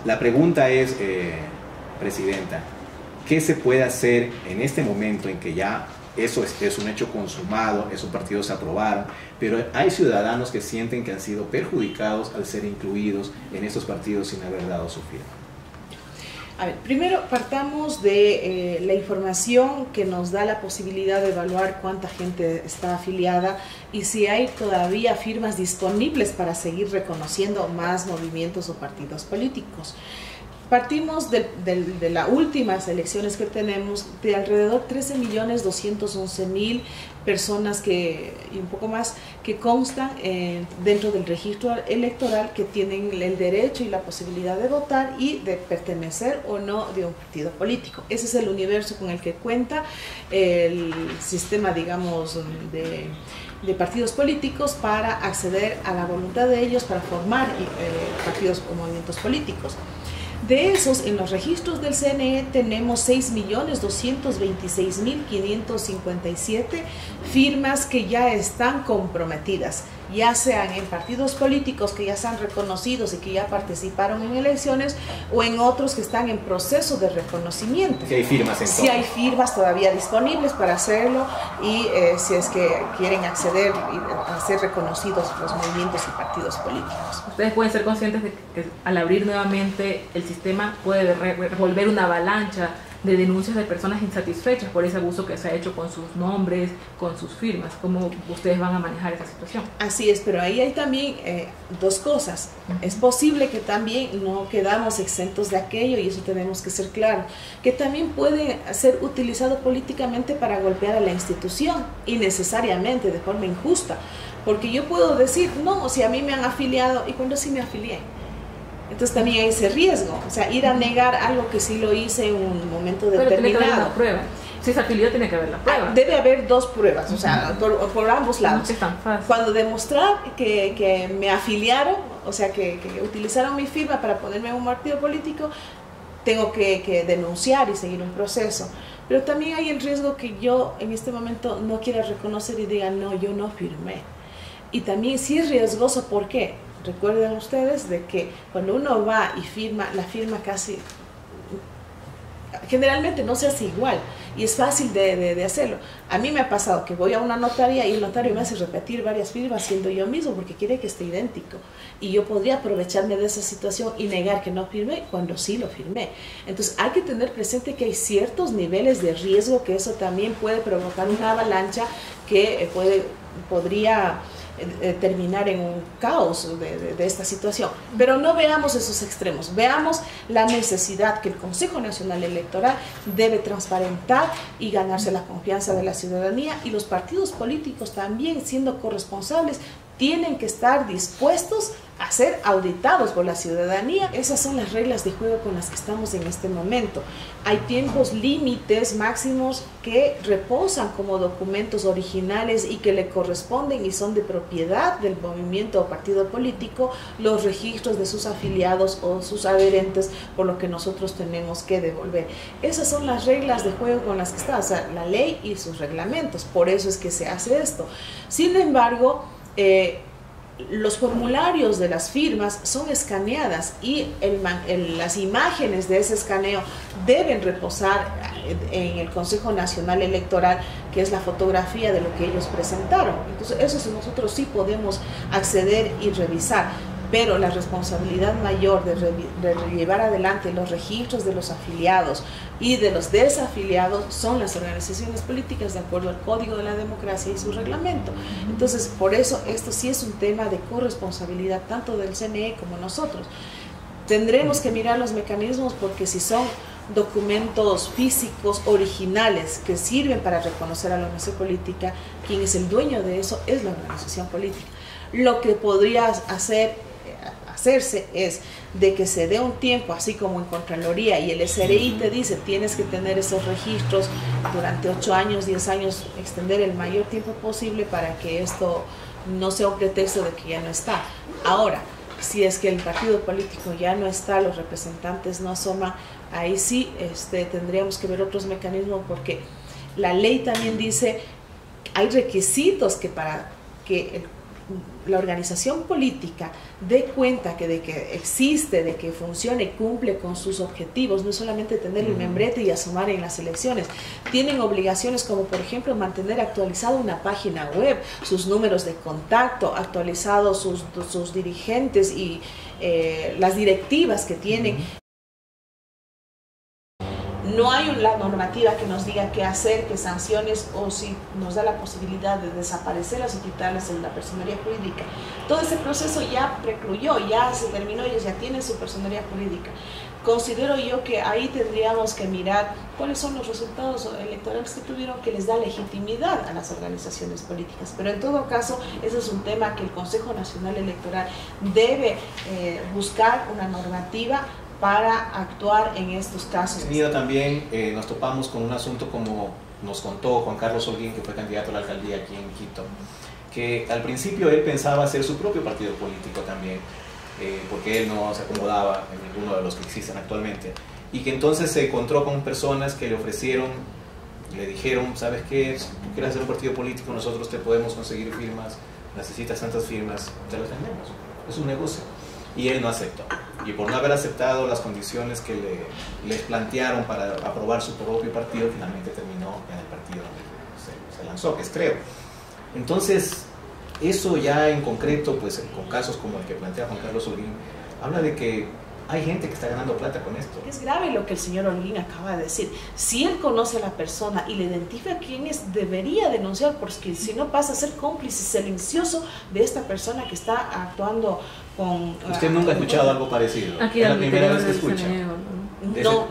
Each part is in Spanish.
La pregunta es, Presidenta, ¿qué se puede hacer en este momento en que ya eso es un hecho consumado, esos partidos se aprobaron, pero hay ciudadanos que sienten que han sido perjudicados al ser incluidos en esos partidos sin haber dado su firma? A ver, primero partamos de la información que nos da la posibilidad de evaluar cuánta gente está afiliada y si hay todavía firmas disponibles para seguir reconociendo más movimientos o partidos políticos. Partimos de las últimas elecciones que tenemos de alrededor 13.211.000 personas y un poco más que constan dentro del registro electoral que tienen el derecho y la posibilidad de votar y de pertenecer o no de un partido político. Ese es el universo con el que cuenta el sistema, digamos, de partidos políticos para acceder a la voluntad de ellos para formar partidos o movimientos políticos. De esos, en los registros del CNE tenemos 6.226.557 firmas que ya están comprometidas, ya sean en partidos políticos que ya están reconocidos y que ya participaron en elecciones o en otros que están en proceso de reconocimiento. Si hay firmas en Si hay firmas todavía disponibles para hacerlo y si es que quieren acceder a ser reconocidos los movimientos y partidos políticos. Ustedes pueden ser conscientes de que al abrir nuevamente el sistema puede revolver una avalancha de denuncias de personas insatisfechas por ese abuso que se ha hecho con sus nombres, con sus firmas. ¿Cómo ustedes van a manejar esa situación? Así es, pero ahí hay también dos cosas. Es posible que también no quedamos exentos de aquello, y eso tenemos que ser claros, que también puede ser utilizado políticamente para golpear a la institución, innecesariamente, de forma injusta. Porque yo puedo decir, no, si a mí me han afiliado, ¿y cuándo sí me afilié? Entonces también hay ese riesgo, o sea, ir a negar algo que sí lo hice en un momento determinado. Pero tiene que haber una prueba. Si se afilió, tiene que haber la prueba. Debe haber dos pruebas, o sea, por ambos lados. No es tan fácil. Cuando demostrar que me afiliaron, o sea, que utilizaron mi firma para ponerme en un partido político, tengo que denunciar y seguir un proceso. Pero también hay el riesgo que yo en este momento no quiera reconocer y diga, no, yo no firmé. Y también sí es riesgoso, ¿por qué? Recuerden ustedes de que cuando uno va y firma, la firma casi, generalmente no se hace igual y es fácil de hacerlo. A mí me ha pasado que voy a una notaría y el notario me hace repetir varias firmas siendo yo mismo porque quiere que esté idéntico. Y yo podría aprovecharme de esa situación y negar que no firmé cuando sí lo firmé. Entonces hay que tener presente que hay ciertos niveles de riesgo que eso también puede provocar una avalancha que podría terminar en un caos de esta situación. Pero no veamos esos extremos, veamos la necesidad que el Consejo Nacional Electoral debe transparentar y ganarse la confianza de la ciudadanía, y los partidos políticos también, siendo corresponsables, tienen que estar dispuestos a ser auditados por la ciudadanía. Esas son las reglas de juego con las que estamos en este momento. Hay tiempos límites máximos que reposan como documentos originales y que le corresponden y son de propiedad del movimiento o partido político los registros de sus afiliados o sus adherentes, por lo que nosotros tenemos que devolver. Esas son las reglas de juego con las que está, o sea, la ley y sus reglamentos. Por eso es que se hace esto. Sin embargo, los formularios de las firmas son escaneadas y las imágenes de ese escaneo deben reposar en el Consejo Nacional Electoral, que es la fotografía de lo que ellos presentaron. Entonces eso nosotros sí podemos acceder y revisar, pero la responsabilidad mayor de llevar adelante los registros de los afiliados y de los desafiliados son las organizaciones políticas de acuerdo al Código de la Democracia y su reglamento. Entonces, por eso esto sí es un tema de corresponsabilidad tanto del CNE como nosotros. Tendremos que mirar los mecanismos, porque si son documentos físicos originales que sirven para reconocer a la organización política, quien es el dueño de eso es la organización política. Lo que podría hacerse es de que se dé un tiempo, así como en Contraloría y el SRI te dice tienes que tener esos registros durante 8 años, 10 años, extender el mayor tiempo posible para que esto no sea un pretexto de que ya no está. Ahora, si es que el partido político ya no está, los representantes no asoman, ahí sí tendríamos que ver otros mecanismos, porque la ley también dice hay requisitos que para que la organización política dé cuenta de que existe, de que funciona y cumple con sus objetivos, no es solamente tener el membrete y asomar en las elecciones. Tienen obligaciones como, por ejemplo, mantener actualizada una página web, sus números de contacto, actualizados sus dirigentes y las directivas que tienen. No hay una normativa que nos diga qué hacer, qué sanciones, o si nos da la posibilidad de desaparecerlas o quitarlas en la personería jurídica. Todo ese proceso ya precluyó, ya se terminó, ellos ya tienen su personería jurídica. Considero yo que ahí tendríamos que mirar cuáles son los resultados electorales que tuvieron, que les da legitimidad a las organizaciones políticas. Pero en todo caso, ese es un tema que el Consejo Nacional Electoral debe buscar una normativa para actuar en estos casos. También nos topamos con un asunto, como nos contó Juan Carlos Holguín, que fue candidato a la alcaldía aquí en Quito, que al principio él pensaba hacer su propio partido político también, porque él no se acomodaba en ninguno de los que existen actualmente, y que entonces se encontró con personas que le ofrecieron, le dijeron, ¿sabes qué? Si tú quieres hacer un partido político, nosotros te podemos conseguir firmas, necesitas tantas firmas, te las vendemos, es un negocio. Y él no aceptó. Y por no haber aceptado las condiciones que les plantearon para aprobar su propio partido, finalmente terminó en el partido donde se lanzó, que es Creo. Entonces, eso ya en concreto, pues con casos como el que plantea Juan Carlos Holguín, habla de que hay gente que está ganando plata con esto. Es grave lo que el señor Holguín acaba de decir. Si él conoce a la persona y le identifica quién es, debería denunciar, porque si no pasa a ser cómplice silencioso de esta persona que está actuando con... ¿Usted nunca ha escuchado algo parecido? Aquí es la primera vez que escucha.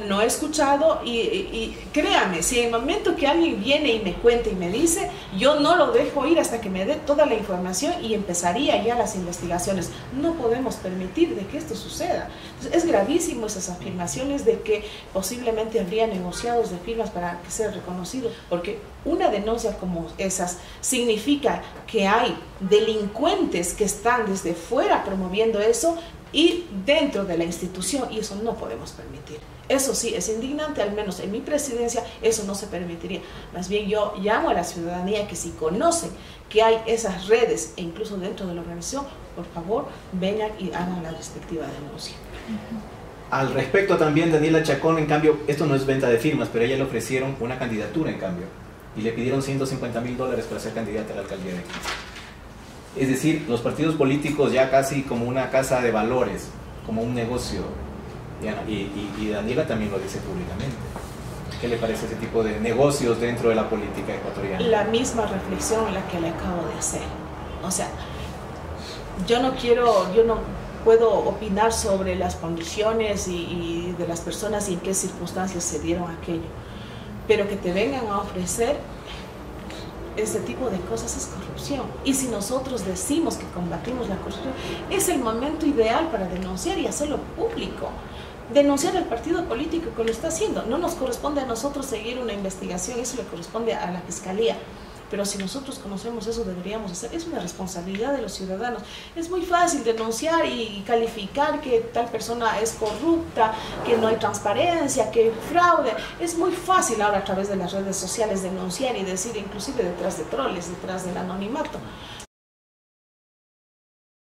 No he escuchado y créame, si en el momento que alguien viene y me cuenta y me dice, yo no lo dejo ir hasta que me dé toda la información y empezaría ya las investigaciones. No podemos permitir de que esto suceda. Entonces, es gravísimo esas afirmaciones de que posiblemente habría negociados de firmas para que sea reconocido, porque una denuncia como esas significa que hay delincuentes que están desde fuera promoviendo eso y dentro de la institución, y eso no podemos permitir. Eso sí, es indignante, al menos en mi presidencia eso no se permitiría. Más bien yo llamo a la ciudadanía que si conocen que hay esas redes, e incluso dentro de la organización, por favor, vengan y hagan la respectiva denuncia. Al respecto también, Daniela Chacón, en cambio, esto no es venta de firmas, pero a ella le ofrecieron una candidatura en cambio, y le pidieron $150.000 para ser candidata a la alcaldía de Quito. Es decir, los partidos políticos ya casi como una casa de valores, como un negocio. Y Daniela también lo dice públicamente. ¿Qué le parece ese tipo de negocios dentro de la política ecuatoriana? La misma reflexión la que le acabo de hacer. O sea, yo no puedo opinar sobre las condiciones y de las personas y en qué circunstancias se dieron aquello. Pero que te vengan a ofrecer este tipo de cosas es corrupción. Y si nosotros decimos que combatimos la corrupción, es el momento ideal para denunciar y hacerlo público. Denunciar al partido político que lo está haciendo. No nos corresponde a nosotros seguir una investigación, eso le corresponde a la Fiscalía. Pero si nosotros conocemos eso, deberíamos hacer. Es una responsabilidad de los ciudadanos. Es muy fácil denunciar y calificar que tal persona es corrupta, que no hay transparencia, que hay fraude. Es muy fácil ahora a través de las redes sociales denunciar y decir, inclusive detrás de troles, detrás del anonimato.